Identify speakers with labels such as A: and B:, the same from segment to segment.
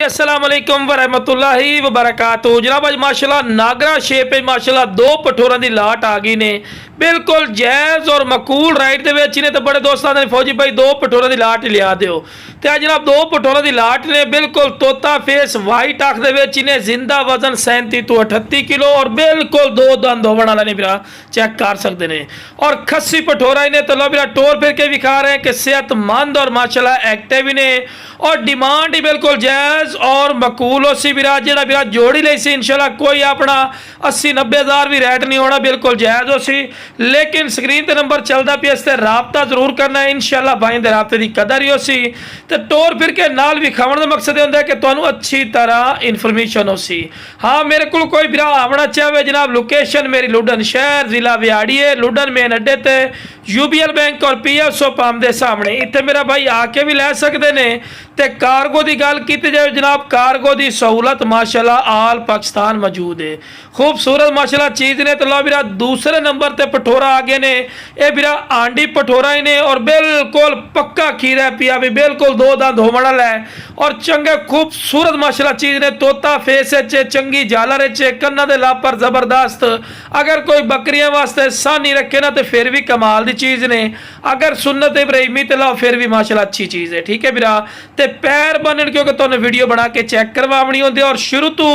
A: अस्सलामुअलैकुम वरहमतुल्लाहि वबरकातुहू। जनाब अज माशाल्लाह नागरा शेप माशाल्लाह दो पठोर की लाट आ गई ने बिल्कुल जैज़ और मकूल राइट ने। तो बड़े दोस्तों ने फौजी भाई दो पठोर की लाट लिया दो। तो अज जनाब दो पठोर की लाट ने बिल्कुल तोता फेस वाइट अख ने जिंदा वजन 37 तो 38 किलो और बिल्कुल दो दंद होवन वाला ने बिरा चेक कर सकते हैं। और खस्सी पठोरा ने तो लो बिरा टोर फिर के विखा रहे हैं कि सेहतमंद और माशाल्लाह एक्टिव ने और डिमांड ही बिल्कुल जायज़ और मकूल हो सी बिरा जो बिरा जोड़ी ली सी इंशाल्लाह कोई अपना 80-90 हज़ार भी रेट नहीं होना बिल्कुल जायज़ हो सी। लेकिन स्क्रीन पर नंबर चलता पे इस राबता जरूर करना है इंशाल्लाह भाई दे राबते की कदर ही हो सी। तो टोर फिर के नाल विखावन का मकसद होता है कि तुहानू अच्छी तरह इन्फॉर्मेशन हो सी। हाँ मेरे को कोई बिरा आवना चाहे जनाब लोकेशन मेरी लुडन शहर जिला विहाड़ी है। लुडन मेन अड्डे ते यूबीएल बैंक और PSO पंप के सामने इतने मेरा भाई आके भी लै सकते हैं। तो कार्गो की गल की जाए जनाब कार्गो की सहूलत माशाल्लाह आल पाकिस्तान मौजूद है। खूबसूरत माशाल्लाह चीज़ ने। तो लो बिरा दूसरे नंबर ते पठोरा आ गए ने। ये बिरा आंडी पठोरा ही ने और बिल्कुल पक्का खीरा पिया भी बिल्कुल दो दंद होने वाला है और चंगे खूबसूरत माशाल्लाह चीज़ ने। तोता फेस चंगी झालर कन्ना दे लापर जबरदस्त। अगर कोई बकरियां वास्ते सानी रखे ना तो फिर भी कमाल की चीज़ ने। अगर सुन्नत इब्राहिमी तो लो फिर भी माशाल्लाह अच्छी चीज़ है। ठीक है बिरा। ते पैर बनन क्योंकि तुहानू वीडियो बना के चेक करवानी होती है और शुरू तो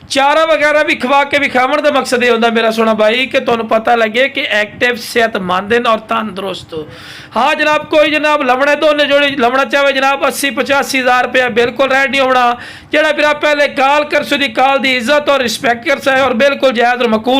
A: चारा वगैरह भी खवा के विखावन का मकसद ये होता मेरा सोना भाई कि तुहानू पता लगे कि एक्टिव सेहतमंद और तंदुरुस्त। हाँ जनाब कोई जनाब लमने दोने जोड़ी लमना चाहे जनाब 80-85 हज़ार रुपया बिल्कुल रेट नहीं होना। जरा फिर पहले कॉल कर सुधी कॉल की इज्जत और रिस्पेक्ट कर सके और बिल्कुल जायज़ और मकूल